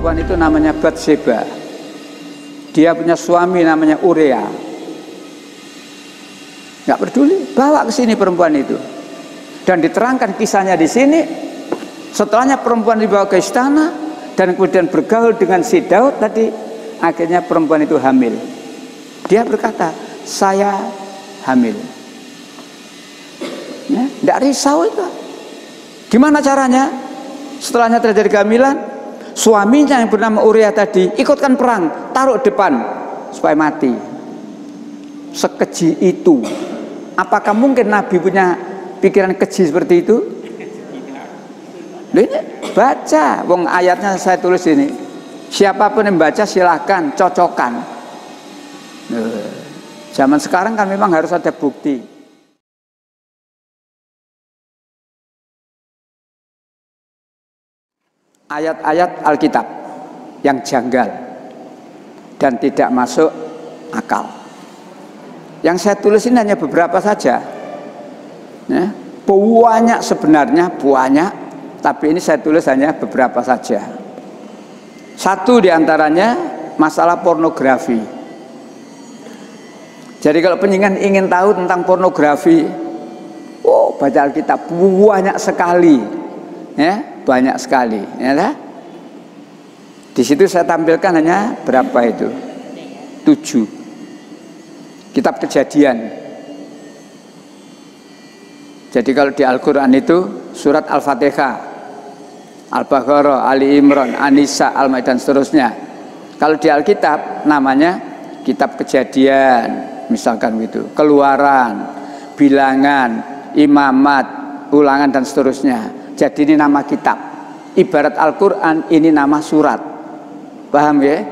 perempuan itu namanya Batseba. Dia punya suami namanya Urea. Nggak peduli, bawa ke sini perempuan itu. Dan diterangkan kisahnya di sini. Setelahnya perempuan dibawa ke istana dan kemudian bergaul dengan si Daud tadi, akhirnya perempuan itu hamil. Dia berkata, saya hamil. Ya, tidak risau itu. Gimana caranya? Setelahnya terjadi kehamilan, suaminya yang bernama Uria tadi ikutkan perang, taruh depan supaya mati. Sekeji itu. Apakah mungkin Nabi punya pikiran keji seperti itu? Ini baca, wong ayatnya saya tulis ini. Siapapun yang baca silahkan cocokkan. Zaman sekarang kan memang harus ada bukti. Ayat-ayat Alkitab yang janggal dan tidak masuk akal. Yang saya tulis ini hanya beberapa saja. Ya, banyak sebenarnya, banyak. Tapi ini saya tulis hanya beberapa saja. Satu diantaranya masalah pornografi. Jadi kalau penjenengan ingin tahu tentang pornografi, oh baca Alkitab banyak sekali, ya banyak sekali. Ya, di situ saya tampilkan hanya berapa itu? 7. Kitab Kejadian. Jadi kalau di Al-Quran itu surat Al-Fatihah, Al-Baqarah, Ali Imran, An-Nisa, Al-Maidah dan seterusnya. Kalau di Alkitab namanya Kitab Kejadian, misalkan gitu, Keluaran, Bilangan, Imamat, Ulangan dan seterusnya. Jadi ini nama kitab. Ibarat Al-Quran ini nama surat. Paham ya?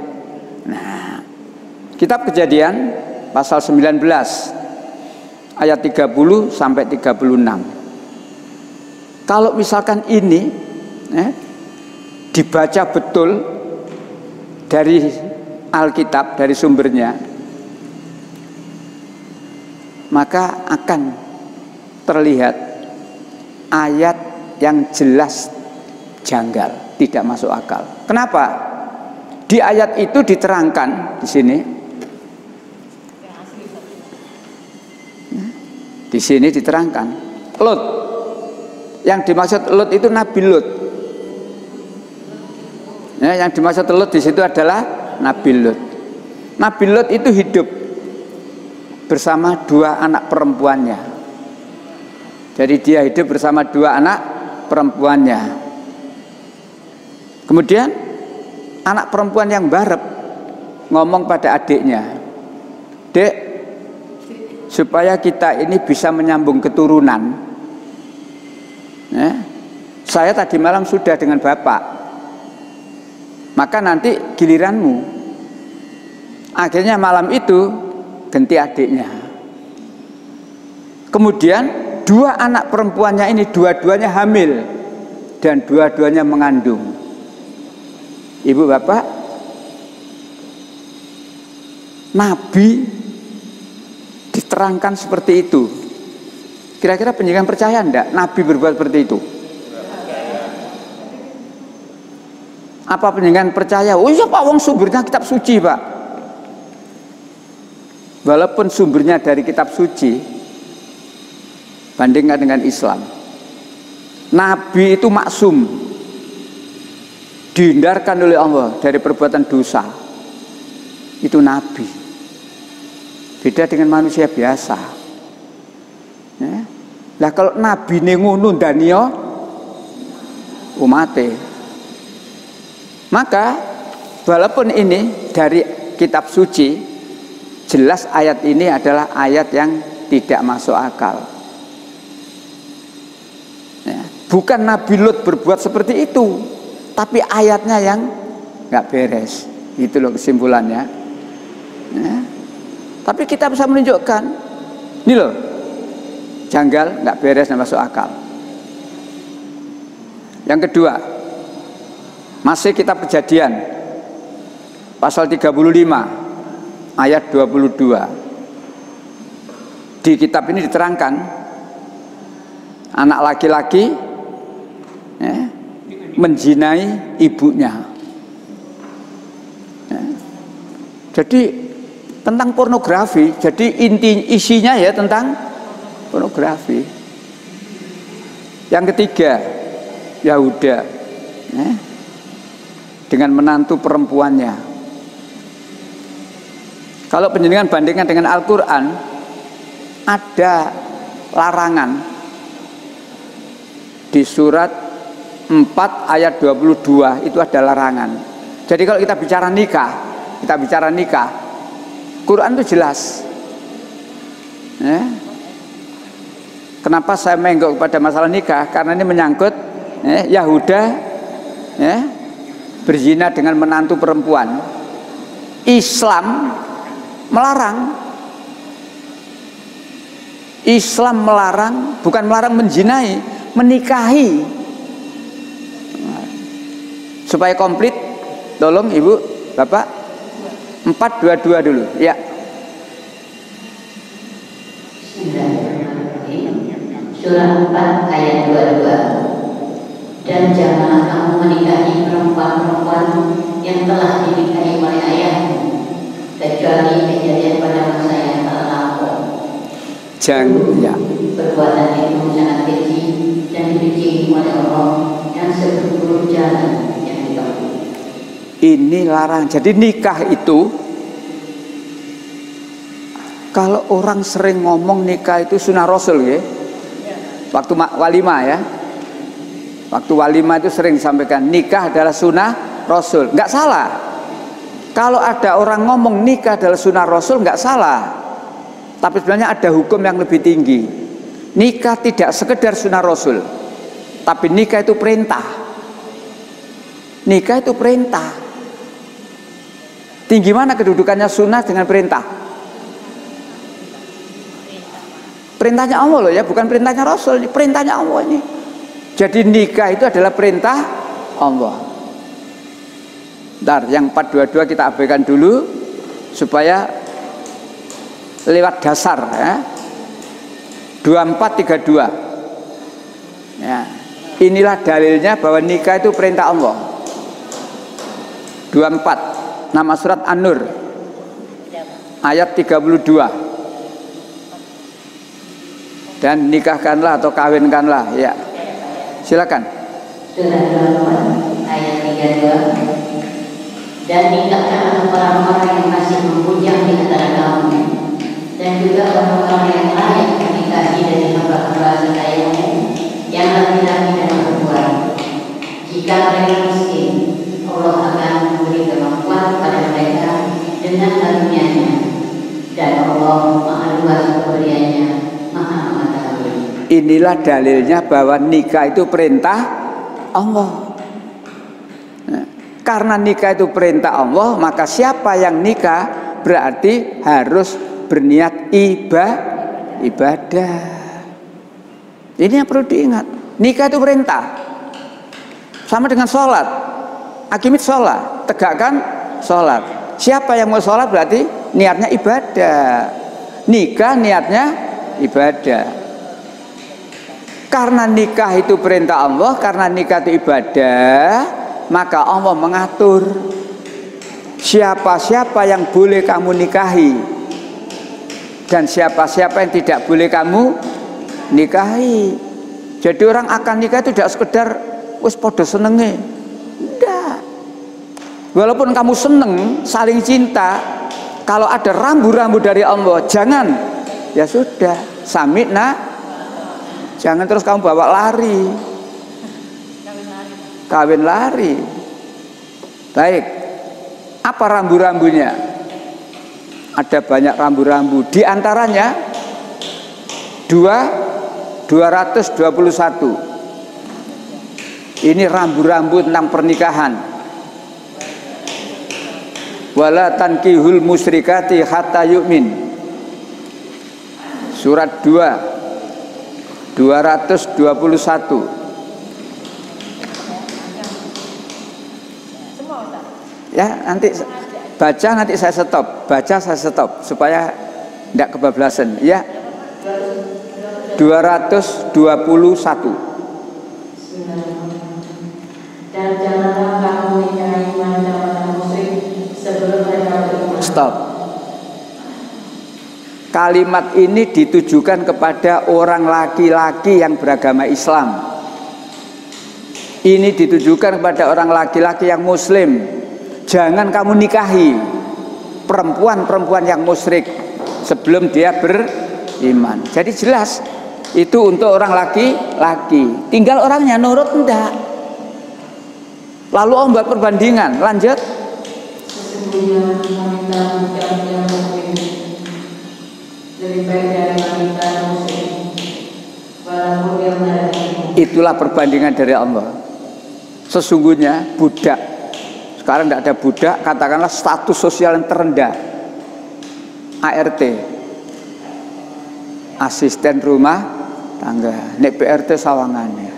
Nah, Kitab Kejadian pasal 19 ayat 30 sampai 36. Kalau misalkan ini dibaca betul dari Alkitab, dari sumbernya, maka akan terlihat ayat yang jelas janggal, tidak masuk akal. Kenapa? Di ayat itu diterangkan di sini. Di sini diterangkan Lut. Yang dimaksud Lut itu Nabi Lut. Ya, yang dimaksud Lut di situ adalah Nabi Lut. Nabi Lut itu hidup bersama 2 anak perempuannya. Jadi dia hidup bersama 2 anak perempuannya. Kemudian anak perempuan yang barep ngomong pada adiknya, "Dek, supaya kita ini bisa menyambung keturunan, ya, saya tadi malam sudah dengan bapak. Maka nanti giliranmu." Akhirnya malam itu ganti adiknya. Kemudian 2 anak perempuannya ini dua-duanya hamil dan dua-duanya mengandung. Ibu bapak, Nabi diterangkan seperti itu. Kira-kira penjenengan percaya enggak Nabi berbuat seperti itu? Apa penjenengan percaya? Oh iya Pak, wong sumbernya kitab suci Pak. Walaupun sumbernya dari kitab suci, bandingkan dengan Islam, Nabi itu maksum, dihindarkan oleh Allah dari perbuatan dosa. Itu Nabi. Beda dengan manusia biasa. Ya. Nah kalau Nabi ngono danio umate, maka walaupun ini dari kitab suci, jelas ayat ini adalah ayat yang tidak masuk akal. Ya. Bukan Nabi Lut berbuat seperti itu, tapi ayatnya yang nggak beres. Itu loh kesimpulannya. Ya. Tapi kita bisa menunjukkan, ini loh, janggal, nggak beres, nggak masuk akal. Yang kedua, masih kitab Kejadian pasal 35 ayat 22. Di kitab ini diterangkan anak laki-laki menzinai ibunya. Jadi tentang pornografi, jadi isinya ya tentang pornografi. Yang ketiga, Yahuda dengan menantu perempuannya. Kalau penjenengan bandingkan dengan Al-Quran, ada larangan di surat 4 ayat 22, itu ada larangan. Jadi kalau kita bicara nikah, Quran itu jelas. Kenapa saya menggok pada masalah nikah? Karena ini menyangkut Yahuda berzina dengan menantu perempuan. Islam melarang. Islam melarang, bukan melarang menzinai, menikahi. Supaya komplit, tolong Ibu, Bapak, 422 dulu, ya. Surah 4 ayat 22. Dan janganlah kamu menikahi perempuan-perempuan yang telah dinikahi oleh ayahmu, kecuali kejadian pada masa yang telah lampau. Jangan, ya. Perbuatan itu sangat keji dan dibenci oleh Allah yang seburuk jalan yang ditempuh. Ini larang. Jadi nikah itu, kalau orang sering ngomong nikah itu sunnah Rasul ya. Waktu walimah ya. Waktu walimah itu sering disampaikan nikah adalah sunnah Rasul. Nggak salah. Kalau ada orang ngomong nikah adalah sunnah Rasul, nggak salah. Tapi sebenarnya ada hukum yang lebih tinggi. Nikah tidak sekedar sunnah Rasul, tapi nikah itu perintah. Nikah itu perintah. Tinggi mana kedudukannya sunnah dengan perintah? Perintahnya Allah loh ya, bukan perintahnya Rasul, ini perintahnya Allah ini. Jadi nikah itu adalah perintah Allah. Bentar, yang 422 kita abaikan dulu supaya lewat dasar ya. 2432. Ya. Inilah dalilnya bahwa nikah itu perintah Allah. 24, nama surat An-Nur ayat 32. Dan nikahkanlah atau kawinkanlah, ya. Silakan. Surah 24 ayat 32. Dan nikahkanlah orang-orang yang masih membujang di antara kamu, dan juga orang-orang yang layak menikahi dari hamba-hamba sekayamu yang laki-laki dan perempuan. Jika mereka miskin, Allah akan memberi kemampuan pada mereka dengan karunia-Nya, dan Allah Maha Luas pemberiannya, Maha Mengetahui. Inilah dalilnya bahwa nikah itu perintah Allah. Karena nikah itu perintah Allah, maka siapa yang nikah berarti harus berniat ibadah. Ini yang perlu diingat. Nikah itu perintah. Sama dengan sholat. Akimit sholat, tegakkan sholat. Siapa yang mau sholat berarti niatnya ibadah. Nikah niatnya ibadah. Karena nikah itu perintah Allah, karena nikah itu ibadah, maka Allah mengatur siapa-siapa yang boleh kamu nikahi dan siapa-siapa yang tidak boleh kamu nikahi. Jadi orang akan nikah itu tidak sekedar wis podo senenge. Tidak. Walaupun kamu seneng, saling cinta, kalau ada rambu-rambu dari Allah, jangan. Ya sudah, samitna. Jangan terus kamu bawa lari. Kawin lari. Baik. Apa rambu-rambunya? Ada banyak rambu-rambu. Di antaranya 221. Ini rambu-rambu tentang pernikahan. Wala tankihul musyrikati hatta yu'min. Surat 221. Ya, nanti baca, nanti saya stop. Baca, saya stop supaya tidak kebablasan. Ya, 221. Dan janganlah kamu menikahi wanita-wanita musyrik sebelum mereka beriman. stop. Kalimat ini ditujukan kepada orang laki-laki yang beragama Islam. Ini ditujukan kepada orang laki-laki yang muslim. Jangan kamu nikahi perempuan-perempuan yang musyrik sebelum dia beriman. Jadi jelas itu untuk orang laki-laki. Tinggal orangnya nurut enggak. Lalu Om buat perbandingan. Lanjut. Sesungguhnya wanita yang mukmin lebih baik dari wanita musyrik, walaupun dia melayani. Itulah perbandingan dari Allah. Sesungguhnya budak, sekarang tidak ada budak, katakanlah status sosial yang terendah, ART, asisten rumah tangga, nek PRT sawangannya.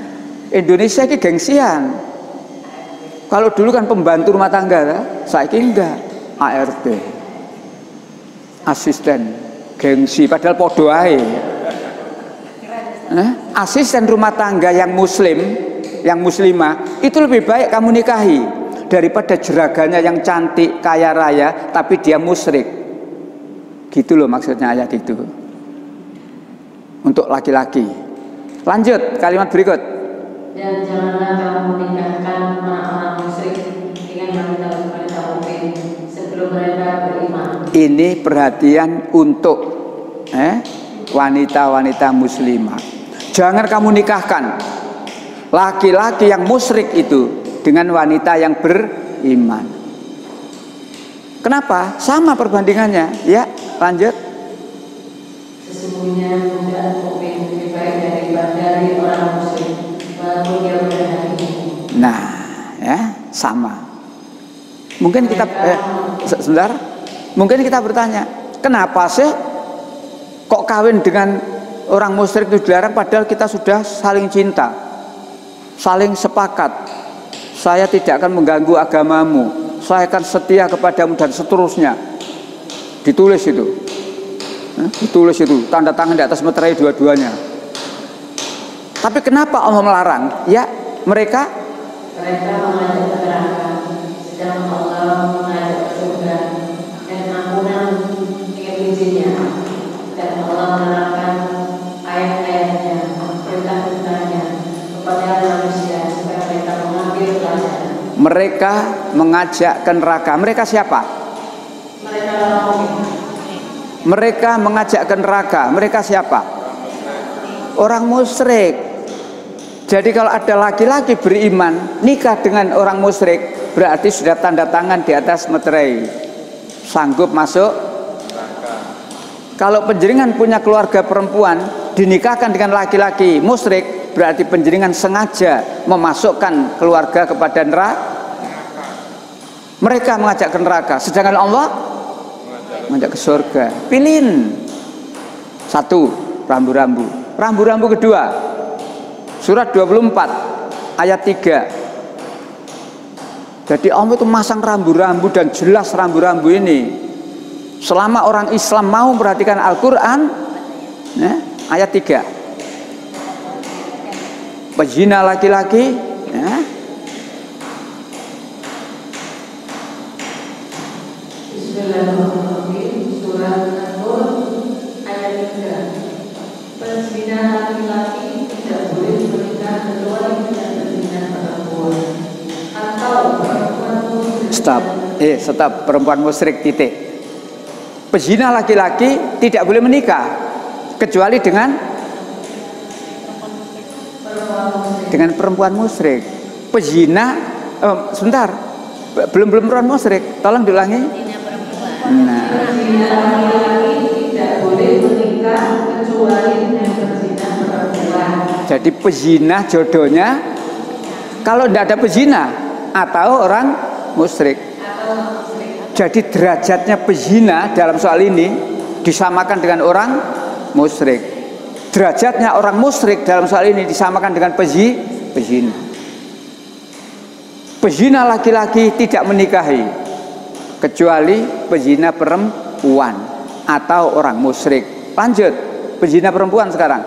Indonesia ini gengsian. Kalau dulu kan pembantu rumah tangga, saya enggak, ART, asisten, gengsi, padahal podo ae. Asisten rumah tangga yang muslim, yang muslimah, itu lebih baik kamu nikahi daripada jeraganya yang cantik, kaya raya, tapi dia musyrik. Gitu loh maksudnya ayat itu. Untuk laki-laki. Lanjut kalimat berikut. Dan janganlah kamu menikahkan orang-orang musyrik dengan wanita-wanita mukmin sebelum mereka beriman. Ini perhatian untuk wanita-wanita muslimah. Jangan kamu nikahkan laki-laki yang musyrik itu dengan wanita yang beriman. Kenapa? Sama perbandingannya. Ya, lanjut. Sesungguhnya budak mukmin lebih baik dari orang musyrik, walaupun dia berhati. Nah, ya, sama. Mungkin kita sebentar. Mungkin kita bertanya, kenapa sih kok kawin dengan orang musyrik itu dilarang padahal kita sudah saling cinta, saling sepakat. Saya tidak akan mengganggu agamamu, saya akan setia kepadamu dan seterusnya. Ditulis itu. Ditulis itu, tanda tangan di atas meterai dua-duanya. Tapi kenapa Allah melarang? Ya, mereka mengajak ke neraka, sedang Allah mengajak ke surga dan ampunan dengan izinnya. Dan Allah menerangkan ayat-ayatnya, perintah-perintahnya kepada manusia supaya mereka mengambil pelajaran. Mereka mengajak ke neraka. Mereka siapa? Mereka orang. Mereka mengajak ke neraka. Mereka siapa? Orang musyrik. Jadi kalau ada laki-laki beriman nikah dengan orang musyrik, berarti sudah tanda tangan di atas meterai, sanggup masuk neraka. Kalau penjaringan punya keluarga perempuan dinikahkan dengan laki-laki musyrik, berarti penjaringan sengaja memasukkan keluarga kepada neraka. Mereka mengajak ke neraka, sedangkan Allah mengajak ke surga. Pilihin satu, rambu-rambu. Rambu-rambu kedua, surat 24 ayat 3. Jadi Allah itu masang rambu-rambu dan jelas rambu-rambu ini. Selama orang Islam mau memperhatikan Al-Quran, ayat 3, pezina laki-laki, Bismillahirrahmanirrahim. Surat An-Nur ayat 3. Pezina laki-laki tidak boleh menikah kecuali dengan pezina perempuan atau perempuan musyrik. Stop, perempuan musyrik, titik. Pezina laki-laki tidak boleh menikah kecuali dengan perempuan musyrik. Pezina, sebentar, belum perempuan musyrik. Tolong diulangi. Nah, laki-laki tidak boleh menikah kecuali dengan pezina perempuan. jadi pezina jodohnya kalau tidak ada pezina atau orang musyrik. Jadi derajatnya pezina dalam soal ini disamakan dengan orang musyrik. Derajatnya orang musyrik dalam soal ini disamakan dengan pezina. Pezina laki-laki tidak menikahi kecuali pezina perempuan atau orang musyrik. Lanjut, pezina perempuan sekarang.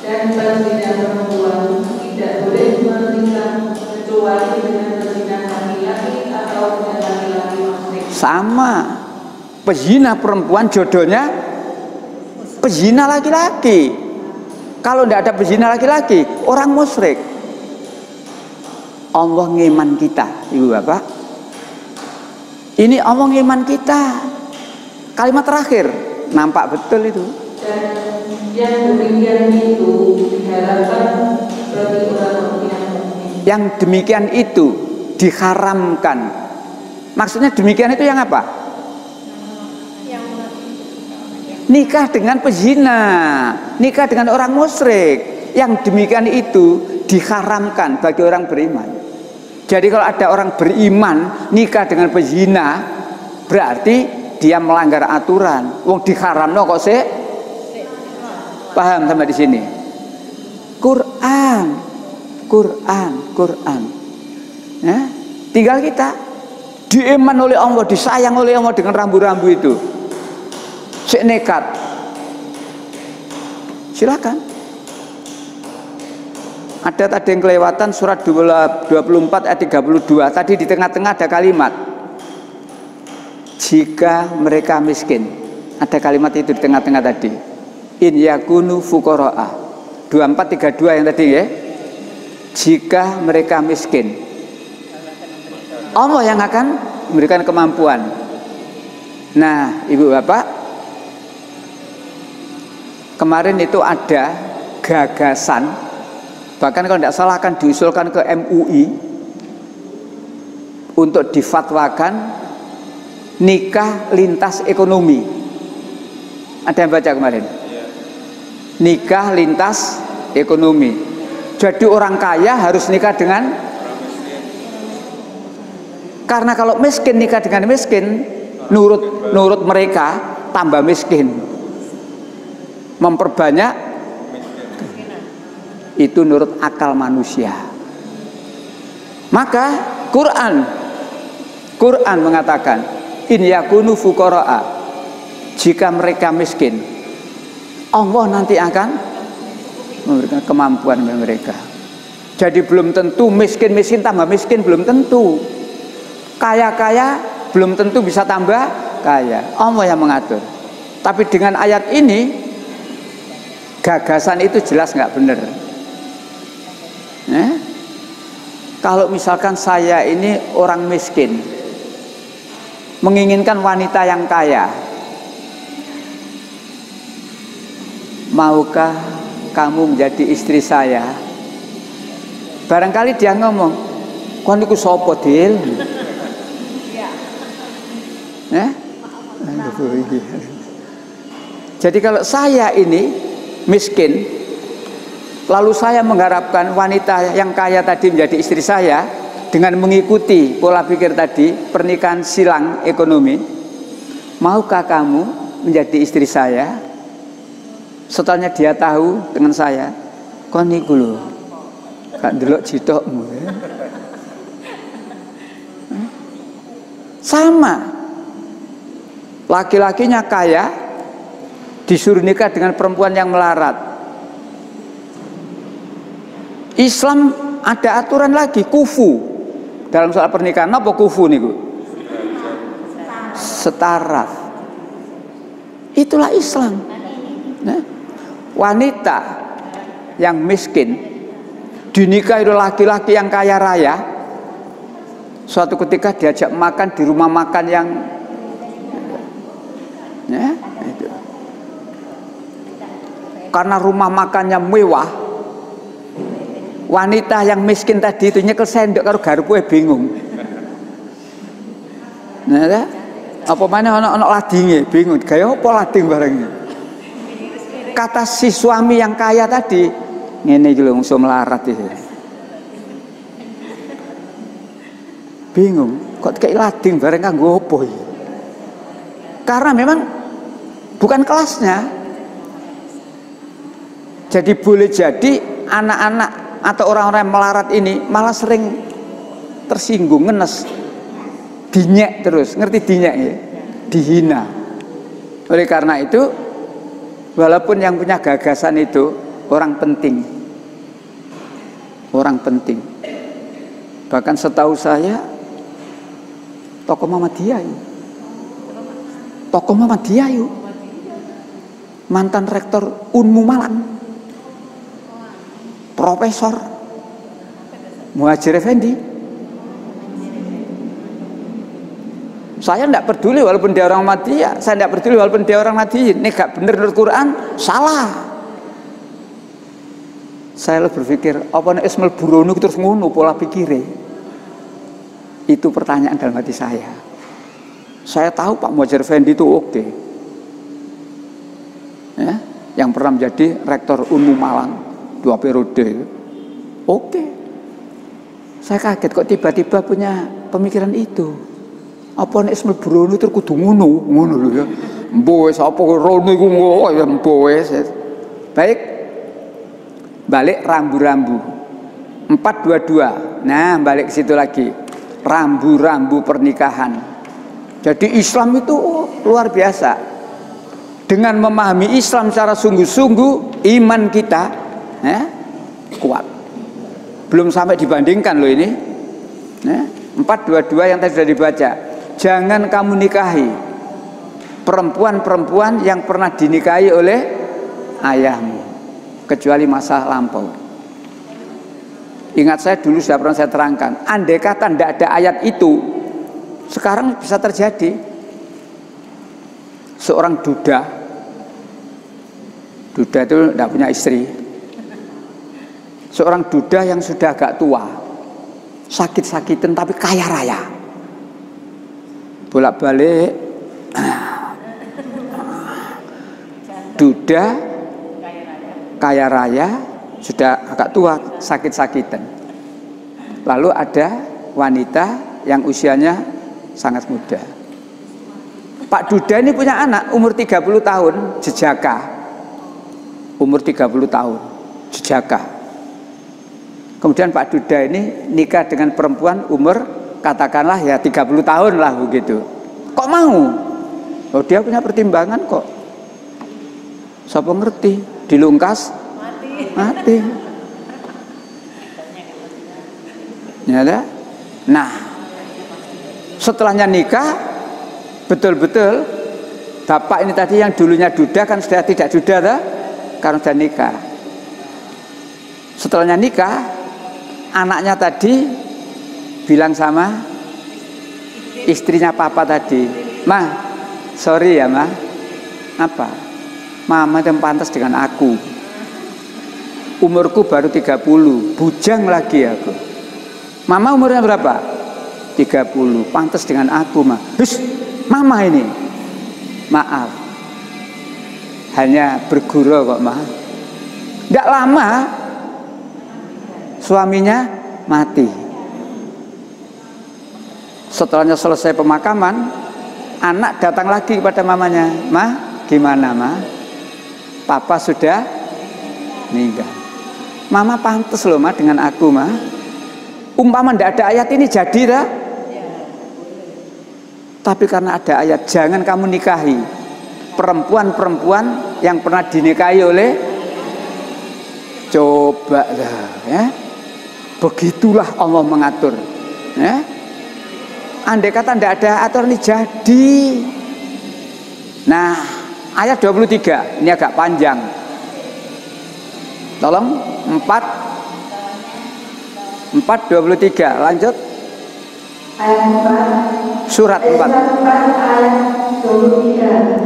Dan pezina perempuan tidak boleh menikah kecuali dengan pezina laki-laki atau dengan laki-laki musyrik. sama. Pezina perempuan jodohnya pezina laki-laki. Kalau tidak ada pezina laki-laki, orang musyrik. Allah ngiman kita, Ibu Bapak. Ini Allah ngiman kita. Kalimat terakhir, nampak betul itu. Dan yang demikian itu diharapkan bagi orang yang mukmin. Yang demikian itu diharamkan. Maksudnya demikian itu yang apa? Nikah dengan pezina, nikah dengan orang musyrik. Yang demikian itu diharamkan bagi orang beriman. Jadi kalau ada orang beriman nikah dengan pezina, berarti dia melanggar aturan. Wong diharamno kok sih? Paham sampai di sini? Quran. Ya, tinggal kita diiman oleh Allah, disayang oleh Allah dengan rambu-rambu itu. Sik nekat, silakan. Ada tadi yang kelewatan surat 24 ayat 32. Tadi di tengah-tengah ada kalimat jika mereka miskin. Ada kalimat itu di tengah-tengah tadi. In yakunu fuqara'a. 2432 yang tadi ya. Jika mereka miskin, Allah yang akan memberikan kemampuan. Nah, Ibu Bapak, kemarin itu ada gagasan, bahkan kalau tidak salah akan diusulkan ke MUI untuk difatwakan nikah lintas ekonomi. Ada yang baca kemarin? Nikah lintas ekonomi. Jadi orang kaya harus nikah dengan, karena kalau miskin nikah dengan miskin, nurut mereka tambah miskin, memperbanyak, itu nurut akal manusia. Maka Quran mengatakan in yakunu fuqara'a, jika mereka miskin, Allah nanti akan memberikan kemampuan bagi mereka. Jadi belum tentu miskin tambah miskin, belum tentu. Kaya belum tentu bisa tambah kaya. Allah yang mengatur. Tapi dengan ayat ini gagasan itu jelas nggak benar. Kalau misalkan saya ini orang miskin menginginkan wanita yang kaya, maukah kamu menjadi istri saya? Barangkali dia ngomong, kon niku sapa, Dil? Jadi kalau saya ini miskin, lalu saya mengharapkan wanita yang kaya tadi menjadi istri saya dengan mengikuti pola pikir tadi, pernikahan silang ekonomi, maukah kamu menjadi istri saya? Setelahnya dia tahu dengan saya, kon niku lho gak ndelok jitokmu ya. Sama, laki-lakinya kaya disuruh nikah dengan perempuan yang melarat. Islam ada aturan lagi, kufu dalam soal pernikahan. Apa kufu niku? Setara. Itulah Islam. Wanita yang miskin dinikahi oleh laki-laki yang kaya raya, suatu ketika diajak makan di rumah makan yang itu. Karena rumah makannya mewah, wanita yang miskin tadi itu nyekel sendok karo garpuke bingung. Apa mana ana ladinge bingung, gaya apa lading bareng. Kata si suami yang kaya tadi, ngene iki lho musuh melarat iki. Bingung, kok kayak lading bareng kanggo opo iki? Karena memang bukan kelasnya. Jadi boleh jadi anak-anak atau orang-orang yang melarat ini malah sering tersinggung, ngenes, dinyek terus, ngerti dinyek ya? Dihina. Oleh karena itu, walaupun yang punya gagasan itu orang penting, bahkan setahu saya tokoh Muhammadiyah tokoh Muhammadiyah yuk, mantan rektor Unmu Malang, Profesor Muhajir Effendi. Saya tidak peduli walaupun dia orang Muhammadiyah, saya tidak peduli walaupun dia orang Nahdiyin. Ini gak bener menurut Quran, salah. Saya berpikir, apa nek Ismail Burono terus ngono pola pikirnya? Itu pertanyaan dalam hati saya. Saya tahu Pak Muhajir Effendi itu oke. Ya, yang pernah menjadi rektor Unmu Malang 2 periode. Oke. Saya kaget kok tiba-tiba punya pemikiran itu. Apa nek Ismail Burono terus kudu ngono lho ya. Mbok wis apa rono iku ngono ya mbok wis. Baik. Balik rambu-rambu 422. Nah, balik ke situ lagi. Rambu-rambu pernikahan. Jadi Islam itu luar biasa. Dengan memahami Islam secara sungguh-sungguh, iman kita kuat. Belum sampai dibandingkan loh ini. 422 yang tadi sudah dibaca. Jangan kamu nikahi perempuan-perempuan yang pernah dinikahi oleh ayahmu, kecuali masa lampau. Ingat, saya dulu sudah pernah saya terangkan, andai kata tidak ada ayat itu, sekarang bisa terjadi seorang duda itu tidak punya istri, seorang duda yang sudah agak tua, sakit-sakitan tapi kaya raya, bolak-balik duda kaya raya, sudah agak tua, sakit-sakitan. Lalu ada wanita yang usianya sangat muda. Pak Duda ini punya anak umur 30 tahun, jejaka. Umur 30 tahun, jejaka. Kemudian Pak Duda ini nikah dengan perempuan umur katakanlah ya 30 tahun lah begitu. Kok mau? Oh, dia punya pertimbangan kok. Siapa ngerti? Dilungkas mati. Ya, nah, setelahnya nikah, betul-betul bapak ini tadi yang dulunya duda kan sudah tidak duda dah, karena sudah nikah. Setelahnya nikah, anaknya tadi bilang sama istrinya papa tadi, "Ma, sorry ya ma, apa? Mama yang pantas dengan aku. Umurku baru 30, bujang lagi aku. Mama umurnya berapa? 30, pantas dengan aku mah. Hus, mama ini. Maaf, hanya bergurau kok mah. Tidak lama suaminya mati. Setelahnya selesai pemakaman, anak datang lagi kepada mamanya. Ma, gimana ma? Papa sudah meninggal. Mama pantas loh ma dengan aku ma. Umpama tidak ada ayat ini jadi dah. Tapi karena ada ayat, jangan kamu nikahi perempuan-perempuan yang pernah dinikahi oleh, coba lah ya. Begitulah Allah mengatur ya. Andai kata tidak ada aturan ini jadi. Nah, ayat 23 ini agak panjang. Tolong 4:23 lanjut. Ayat 4, Surat 4 ayat 23.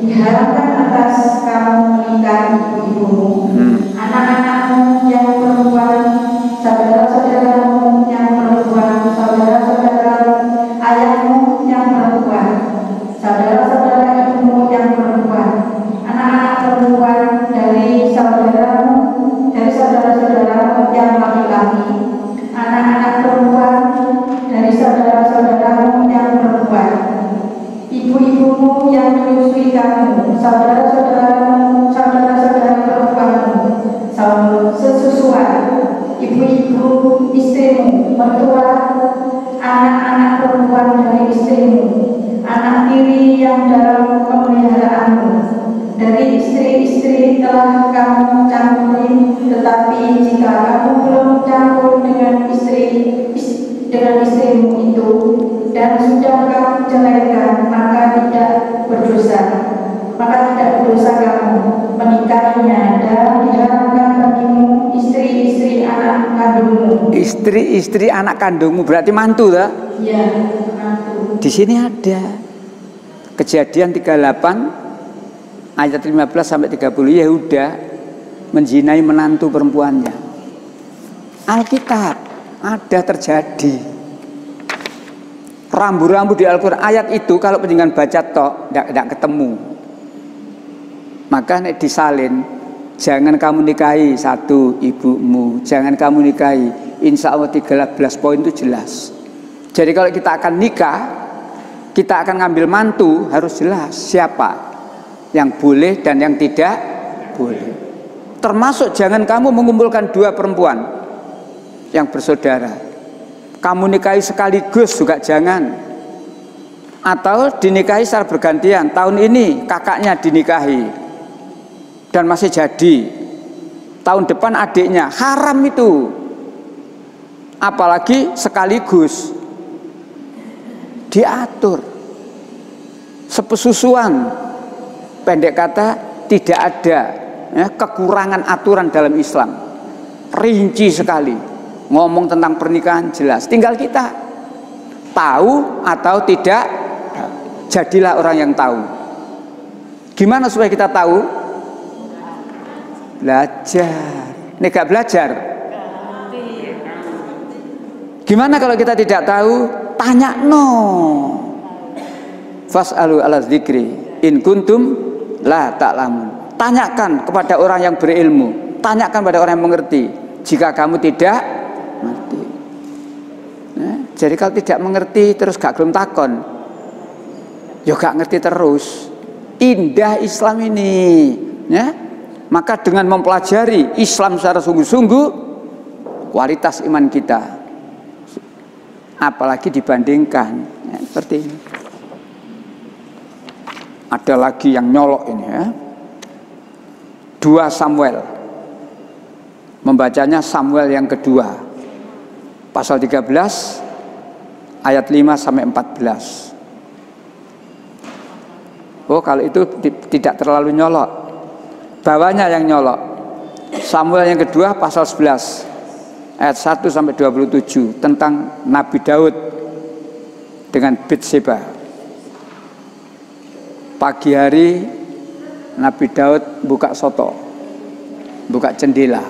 Diharapkan atas kamu menikahi ibu-ibumu, anak-anakmu yang perempuan, saudara-saudaramu yang perempuan, saudara-saudara ayahmu yang perempuan, saudara-saudara ibumu yang perempuan, anak-anak perempuan dari saudaramu, dari saudara-saudaramu yang laki-laki, anak-anak perempuan dari saudara-saudaramu yang perempuan, ibu-ibumu yang menyusui kamu, saudara-saudaramu, saudara-saudara perempuanmu, sesusuan, ibu-ibu istrimu, mertua, anak-anak perempuan dari istrimu, anak tiri yang dalam pemeliharaanmu, dari istri-istri telah kamu campuri, tetapi jika kamu belum campur dengan istrimu itu dan sudah kamu ceraikan, maka tidak berdosa, maka tidak berdosa kamu menikahinya dan diharamkan bagimu istri-istri anak kandungmu. Istri-istri anak kandungmu berarti mantu lah. Ya, mantu. Di sini ada Kejadian 38 ayat 15 sampai 30, Yehuda menzinai menantu perempuannya. Alkitab ada terjadi. Rambu-rambu di Al-Quran ayat itu kalau penjenengan baca tok tidak ketemu. Maka nek disalin, jangan kamu nikahi satu ibumu, jangan kamu nikahi. Insya Allah 13 poin itu jelas. Jadi kalau kita akan nikah, kita akan ngambil mantu, harus jelas siapa yang boleh dan yang tidak boleh. Termasuk jangan kamu mengumpulkan dua perempuan yang bersaudara. Kamu nikahi sekaligus juga jangan. Atau dinikahi secara bergantian. Tahun ini kakaknya dinikahi dan masih jadi, tahun depan adiknya. Haram itu. Apalagi sekaligus. Diatur. Sepesusuan. Pendek kata, tidak ada kekurangan aturan dalam Islam. Rinci sekali. Ngomong tentang pernikahan jelas, tinggal kita tahu atau tidak. Jadilah orang yang tahu. Gimana supaya kita tahu? Belajar. Nek gak belajar, gimana kalau kita tidak tahu? Tanya no. Fas'alu ala dzikri in kuntum la ta'lamun. Tanyakan kepada orang yang berilmu, tanyakan pada orang yang mengerti. Jika kamu tidak mengerti. Jadi kalau tidak mengerti terus gak gelem takon, ya gak ngerti terus. Indah Islam ini, ya. Maka dengan mempelajari Islam secara sungguh-sungguh, kualitas iman kita, apalagi dibandingkan seperti ini. Ada lagi yang nyolok ini, ya. 2 Samuel, membacanya Samuel yang kedua, pasal 13 ayat 5 sampai 14. Oh, kalau itu tidak terlalu nyolok, bawahnya yang nyolok. Samuel yang kedua pasal 11 ayat 1 sampai 27 tentang Nabi Daud dengan Batseba. Pagi hari Nabi Daud buka soto, buka jendela.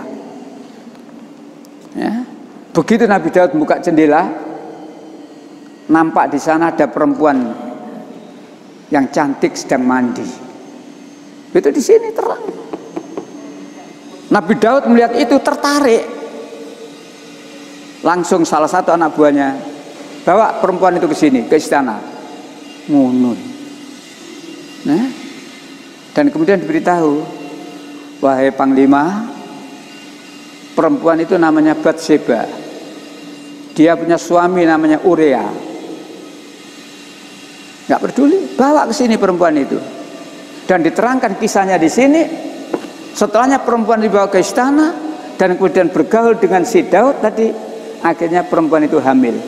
Ya. Begitu Nabi Daud buka jendela, nampak di sana ada perempuan yang cantik sedang mandi. Itu di sini terang. Nabi Daud melihat itu tertarik. Langsung salah satu anak buahnya bawa perempuan itu ke sini, ke istana. Ngunun. Nah, dan kemudian diberitahu, wahai panglima, perempuan itu namanya Batseba. Dia punya suami namanya Urea. Nggak peduli, bawa ke sini perempuan itu. Dan diterangkan kisahnya di sini. Setelahnya perempuan dibawa ke istana dan kemudian bergaul dengan si Daud tadi, akhirnya perempuan itu hamil.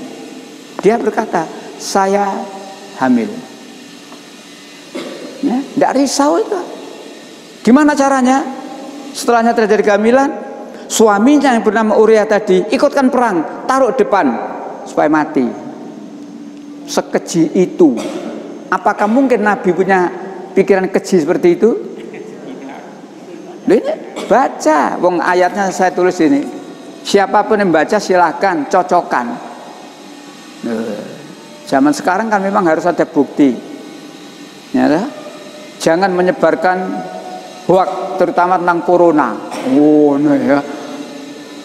Dia berkata, saya hamil. Ya, tidak risau itu. Gimana caranya? Setelahnya terjadi kehamilan, suaminya yang bernama Uria tadi ikutkan perang, taruh depan supaya mati. Sekeji itu. Apakah mungkin Nabi punya pikiran keji seperti itu? Ini baca, wong ayatnya saya tulis ini. Siapapun yang baca silahkan cocokkan. Zaman sekarang kan memang harus ada bukti. Ya, jangan menyebarkan hoax, terutama tentang corona. Ya.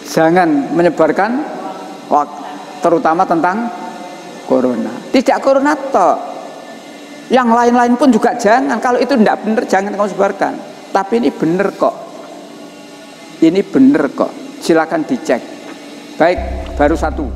Jangan menyebarkan hoax, terutama tentang corona. Tidak corona toh, yang lain-lain pun juga jangan. Kalau itu tidak benar, jangan kamu sebarkan. Tapi ini benar kok. Ini benar kok. Silakan dicek. Baik, baru satu.